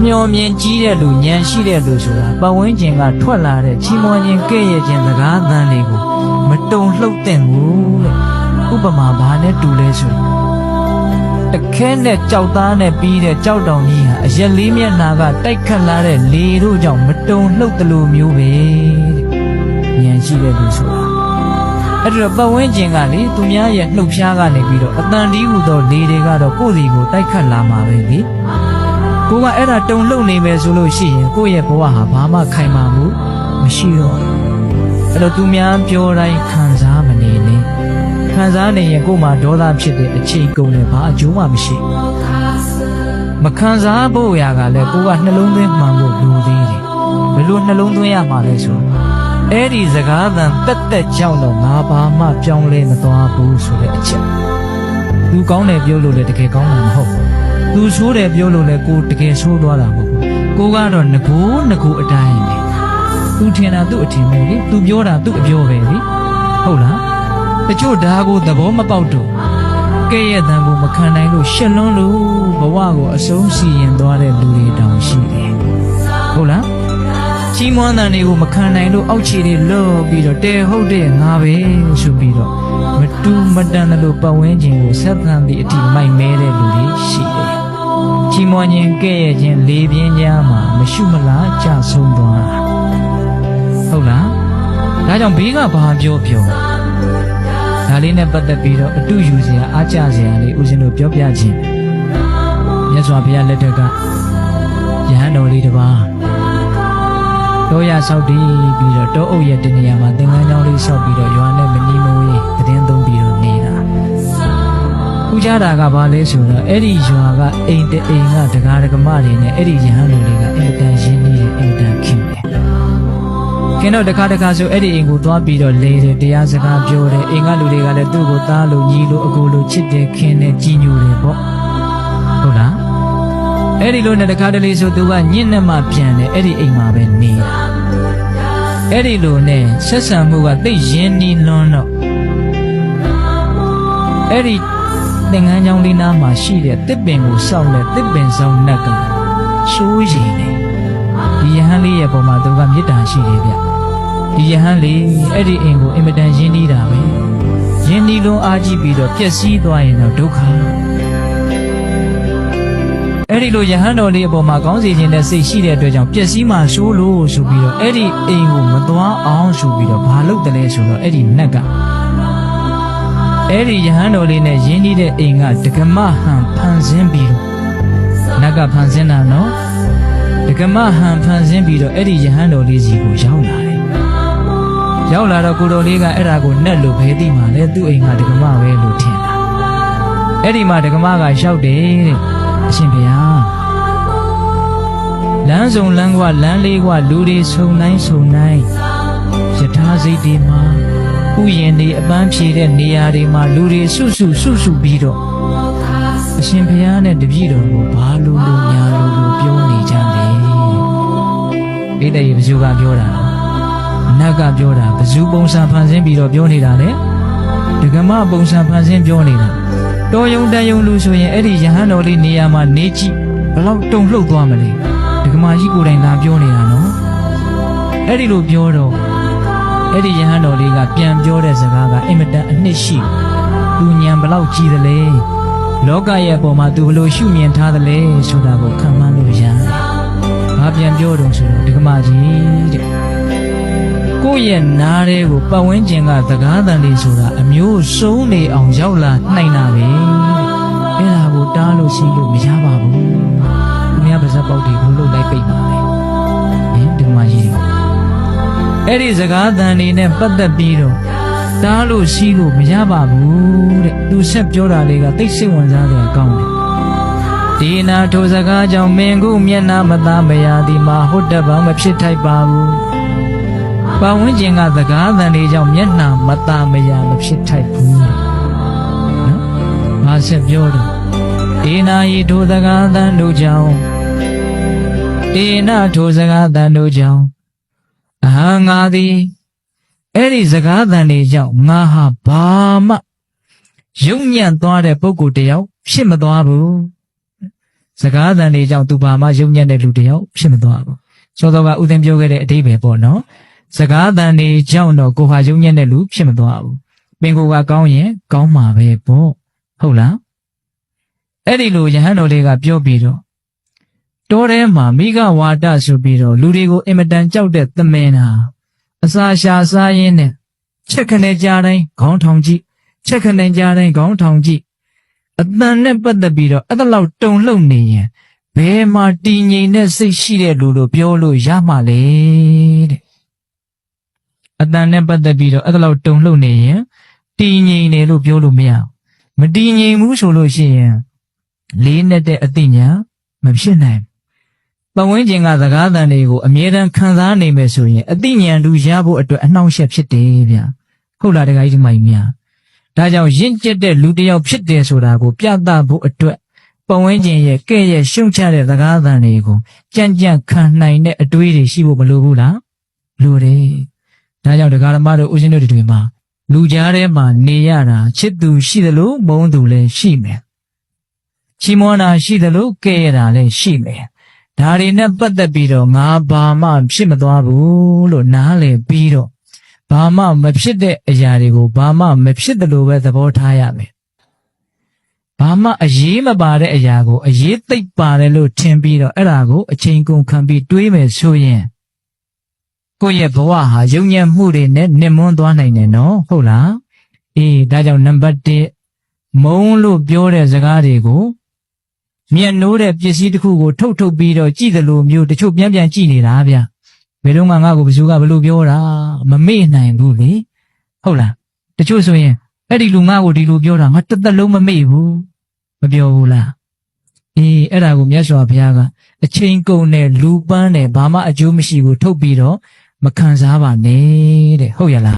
မျောမြင်ကြီးတဲ့လူဉာဏ်ရှိတဲ့လူဆိုတာပတ်ဝန်းကျင်ကထွက်လာတဲ့ချီးမွမ်းခြင်းကဲ့ရဲ့ခြင်းစကားသံတွေကိုမတုံလှုပ်သင့်ဘူးတဲ့ဥပမာဘာနဲ့တူလဲဆိုတခဲနဲ့ကြောက်သားနဲ့ပြီးတဲ့ကြောက်တောင်ကြီးဟာအရက်လေးမျက်နှာကတိုက်ခတ်လာတဲ့လေတို့ကြောင့်မတုံလှုပ်သလိုမျိုးပဲတဲ့ဉာဏ်ရှိတဲ့လူဆိုတာအဲ့တော့ပတ်ဝန်းကျင်ကလေသူများရဲ့နှုတ်ရှားကနေပြီးတော့အတန်တီးဟူသောလေတွေကတော့ကိုယ့်စီကိုတိုက်ခတ်လာမှာပဲလေကိုကအဲ့ဒါတုံလှုပ်နေမယ်ဆိုလို့ရှိရင်ကိုယ့်ရဲ့ဘဝဟာဘာမှခိုင်မာမှုမရှိတော့အဲ့တော့သူများပြောတိုင်းခံစားမနေနဲ့ခံစားနေရင်ကိုယ်မှာဒေါသဖြစ်တဲ့အချိန်ကုန်တယ်ဘာအကျိုးမှမရှိမခံစားဖို့ရာကလည်းကိုကနှလုံးသွင်းမှန်ဖို့လိုသေးတယ်ဘယ်လိုနှလုံးသွင်းရမှာလဲဆိုအဲ့ဒီစကားသံတက်ကြောင့်တော့ငါဘာမှပြောင်းလဲမသွားဘူးဆိုတဲ့အချက်သူကောင်းတယ်ပြောလို့လည်းတကယ်ကောင်းမှာမဟုတ်သူဆိုးတယ်ပြောလို့လည်းကိုတကယ်ဆိုးသွားတာမဟုတ်ဘူးကိုကတော့ငကိုအတိုင်းပဲသူထင်တာသူ့အထင်ပဲလေသူပြောတာသူ့အပြောပဲလေဟုတ်လားတချို့ဓာကိုသဘောမပေါက်တော့ကဲ့ရဲ့တန်ကိုမခံနိုင်လို့ရှက်လွန်းလို့ဘဝကိုအဆုံးစီရင်သွားတဲ့လူတွေတောင်ရှိတယ်ဟုတ်လားချီးမွမ်းတဲ့တွေကိုမခံနိုင်လို့အောက်ခြေတွေလော့ပြီးတော့တဲဟုတ်တဲ့ငါပဲဆိုပြီးတော့မတူမတန်လို့ပတ်ဝန်းကျင်ကိုဆက်သန်သည့်အထိမိုက်မဲတဲ့လူတွေရှိတယ်ချီးမွမ်းခြင်းကဲ့ရဲ့ခြင်းလေပြင်းကြားမှာမရှုမလားကြဆုံးသွားတာဟုတ်လားဒါကြောင့်ဘေးကဘာပြောဒါလေးနဲ့ပတ်သက်ပြီးတော့အတူယူစရာအားကျစရာလေးဦးဇင်းတို့ပြောပြခြင်းမြတ်စွာဘုရားလက်ထက်ကယဟန်တော်လေးတစ်ပါးတောရဆောက်တည်ပြီးတော့တောအုပ်ရဲ့တနေရာမှာသင်္ကန်းကျောင်းလေးဆောက်ပြီးတော့ရွာနဲ့မနီးမဝေးသတင်းသုံးပြီးတော့နေတာဥကြတာကဘာလဲဆိုတော့အဲ့ဒီရွာကအိမ်တအိမ်ကဒကာဒကမတွေနဲ့အဲ့ဒီယဟန်တော်လေးကအင်တန်ရင်းနှီးတယ်အင်တန်ခင်တယ်ကင်းတော့တခါဆိုအဲ့ဒီအိမ်ကိုသွားပြီးတော့လဲတယ်တရားစကားပြောတယ်အိမ်ကလူတွေကလည်းသူ့ကိုသားလို့ညီလို့အကိုလို့ချစ်တယ်ခင်တယ်ကြည်ညိုတယ်ပေါ့ဟုတ်လားအဲ့ဒီလိုနဲ့တခါတလေဆိုသူကညစ်နဲ့မှပြန်တယ်အဲ့ဒီအိမ်မှာပဲနေတာအဲ့ဒီလိုနဲ့ဆက်ဆံမှုကသိရင်းနှီးလွန်းတော့အဲ့ဒီသင်္ကန်းကျောင်းလေးနားမှာရှိတဲ့တစ်ပင်ကိုစောင့်တဲ့တစ်ပင်ဆောင်နှက်ကဆိုးရင်တယ်ဒီယဟန်လေးရဲ့ပုံမှာသူကမေတ္တာရှိတယ်ဗျဒီယဟန်လေးအဲ့ဒီအိမ်ကိုအင်မတန်ရင်းနှီးတာပဲရင်းနှီးလုံးအားကြီးပြီးတော့ပျက်စီးသွားရင်တော့ဒုက္ခအဲ့ဒီလိုယဟန်တော်လေးအပေါ်မှာကောင်းစေခြင်းနဲ့စိတ်ရှိတဲ့အတွက်ကြောင့်ပျက်စီးမှဆိုးလို့ဆိုပြီးတော့အဲ့ဒီအိမ်ကိုမသွားအောင်ဆိုပြီးတော့ဘာလုပ်တယ်လဲဆိုတော့အဲ့ဒီနက်ကအဲ့ဒီယဟန်တော်လေးနဲ့ရင်းနှီးတဲ့အိမ်ကဒကမဟန်ဖန်ဆင်းပြီးတော့နက်ကဖန်ဆင်းတာနော်ဒကမဟန်ဖန်ဆင်းပြီးတော့အဲ့ဒီယဟန်တော်လေးစီကိုရောက်လာတယ်ရောက်လာတော့ကိုတော်လေးကအဲ့ဒါကိုနက်လို့ဘယ်သိမှလဲသူ့အိမ်ကဒကမပဲလို့ထင်တာအဲ့ဒီမှာဒကမကရှောက်တယ်တဲ့အရှင်ဘုရားလမ်းစုံလမ်းကွာလမ်းလေးကွာလူတွေဆုံတိုင်းယထာစိတ်တွေမှာဥယျာဉ်တွေအပန်းဖြေတဲ့နေရာတွေမှာလူတွေစုပြီးတော့အရှင်ဘုရားနဲ့တပည့်တော်ကိုဘာလို့ညာလို့ပြောနေကြလဲဣတိယေဘဇုကပြောတာနတ်ကပြောတာဘဇုပုံစံဖန်ဆင်းပြီးတော့ပြောနေတာလေဒကမပုံစံဖန်ဆင်းပြောနေတာတော်ယုံတန်ယုံလူဆိုရင်အဲ့ဒီယဟန်တော်လေးနေရာမှာနေကြည့်ဘလောက်တုံလှုပ်သွားမလဲဒကမကြီးကိုယ်တိုင်လာပြောနေတာနော်အဲ့ဒီလိုပြောတော့အဲ့ဒီယဟန်တော်လေးကပြန်ပြောတဲ့စကားကအင်မတန်အနှစ်ရှိသူညံဘလောက်ကြီးသလဲလောကရဲ့အပေါ်မှာသူဘလို့ရှုမြင်ထားသလဲဆိုတာကိုခံမှန်းလို့ရတယ်။ဘာပြန်ပြောတော့ဆိုတော့ဒကမကြီးတဲ့ကိုယ့်ရဲ့နားတဲ့ကိုပတ်ဝန်းကျင်ကသကားတန်လေးဆိုတာအမျိုးစုံနေအောင်ရောက်လာနိုင်တာပဲ။အဲ့ဒါကိုတားလို့ရှိလို့မရပါဘူး။သူများပါဇက်ပေါက်တွေကိုလှုပ်လိုက်ပိတ်ပါလေ။ဒကမကြီးအဲ့ဒီစကားတန်လေးနဲ့ပတ်သက်ပြီးတော့တားလို့ရှိလို့မရပါဘူးတဲ့သူဆက်ပြောတာလေးကသိစိတ်ဝင်စားတယ်ကောင်းတယ်ဒီနာထိုစကားကြောင့်မင်းကိုမျက်နှာမသားမရသည်မှာဟုတ်တပါမဖြစ်ထိုက်ပါဘူးပတ်ဝန်းကျင်ကစကားတန်လေးကြောင့်မျက်နှာမသားမရမဖြစ်ထိုက်ဘူးနော်ငါဆက်ပြောတယ်ဒီနာဤထိုစကားတန်တို့ကြောင့်ဒီနာထိုစကားတန်တို့ကြောင့်အဟံငါသည်အဲ့ဒီစကားသံတွေကြောင့်ငါဟာဘာမှယုံညံ့သွားတဲ့ပုဂ္ဂိုလ်တယောက်ဖြစ်မသွားဘူး စကားသံတွေကြောင့်သူဘာမှယုံညံ့တဲ့လူတယောက်ဖြစ်မသွားဘူးစောစောကဥသိမ်းပြောခဲ့တဲ့အဓိပ္ပာယ်ပေါ့နော်စကားသံတွေကြောင့်တော့ကိုဟာယုံညံ့တဲ့လူဖြစ်မသွားဘူးပင်ကိုကကောင်းရင်ကောင်းမှာပဲပေါ့ဟုတ်လားအဲ့ဒီလိုယဟန်တော်လေးကပြောပြီးတော့တောထဲမှာမိဂဝါဒဆိုပြီးတော့လူတွေကိုအင်မတန်ကြောက်တဲ့သမင်ဟာအစာရှာစားရင်းနဲ့ချက်ခနဲ့ကြားတိုင်းခေါင်းထောင်ကြည့်ချက်ခနဲ့ကြားတိုင်းခေါင်းထောင်ကြည့်အတန်နဲ့ပတ်သက်ပြီးတော့အဲ့ဒါလောက်တုံလှုပ်နေရင်ဘယ်မှာတည်ငြိမ်တဲ့စိတ်ရှိတဲ့လူလို့ပြောလို့ရမှာလေတဲ့အတန်နဲ့ပတ်သက်ပြီးတော့အဲ့ဒါလောက်တုံလှုပ်နေရင်တည်ငြိမ်တယ်လို့ပြောလို့မရဘူးမတည်ငြိမ်ဘူးဆိုလို့ရှိရင်လေးနဲ့တဲ့အသိဉာဏ်မဖြစ်နိုင်ပတ်ဝန်းကျင်ကစကားသံတွေကိုအမြဲတမ်းခံစားနေမယ်ဆိုရင်အသိဉာဏ်တူရဖို့အတွက်အနှောင့်အယှက်ဖြစ်တယ်ဗျဟုတ်လားတခါကြီးဒီမိုင်များဒါကြောင့်ရင့်ကျက်တဲ့လူတစ်ယောက်ဖြစ်တယ်ဆိုတာကိုပြသဖို့အတွက်ပတ်ဝန်းကျင်ရဲ့ကဲ့ရဲ့ရှုံချတဲ့စကားသံတွေကိုကြံ့ကြံ့ခံနိုင်တဲ့အတွေးတွေရှိဖို့မလိုဘူးလားလိုတယ်ဒါကြောင့်ဒကာဓမ္မတို့ဦးဇင်းတို့တွေမှာလူကြားထဲမှာနေရတာချစ်သူရှိသလိုမုန်းသူလည်းရှိမယ်ချီးမွမ်းတာရှိသလိုကဲ့ရတာလည်းရှိမယ်ဒါတွေနဲ့ပတ်သက်ပြီးတော့ငါဘာမှဖြစ်မသွားဘူးလို့နားလည်ပြီးတော့ဘာမှမဖြစ်တဲ့အရာတွေကိုဘာမှမဖြစ်တယ်လို့ပဲသဘောထားရမယ်ဘာမှအရေးမပါတဲ့အရာကိုအရေးသိပ်ပါတယ်လို့ထင်ပြီးတော့အဲ့ဒါကိုအချိန်ကုန်ခံပြီးတွေးမယ်ဆိုရင်ကိုယ့်ရဲ့ဘဝဟာယုံညံ့မှုတွေနဲ့နှိမ့်မွန်းသွားနိုင်တယ်နော်ဟုတ်လားအေးဒါကြောင့်နံပါတ်1မုန်းလို့ပြောတဲ့စကားတွေကိုမျက်နှိုးတဲ့ပစ္စည်းတစ်ခုကိုထုတ်ပြီးတော့ကြည့်တယ်လို့မျိုးတချို့ပြန်ကြည့်နေတာဗျဘယ်တော့မှငါ့ကိုဘယ်သူကဘလို့ပြောတာမမေ့နိုင်ဘူးလေဟုတ်လားတချို့ဆိုရင်အဲ့ဒီလူငါ့ကိုဒီလိုပြောတာငါတစ်သက်လုံးမမေ့ဘူးမပြောဘူးလားအေးအဲ့ဒါကိုမြတ်စွာဘုရားကအချိန်ကုန်နဲ့လူပန်းနဲ့ဘာမှအကျိုးမရှိဘူးထုတ်ပြီးတော့မခံစားပါနဲ့တဲ့ဟုတ်ရလား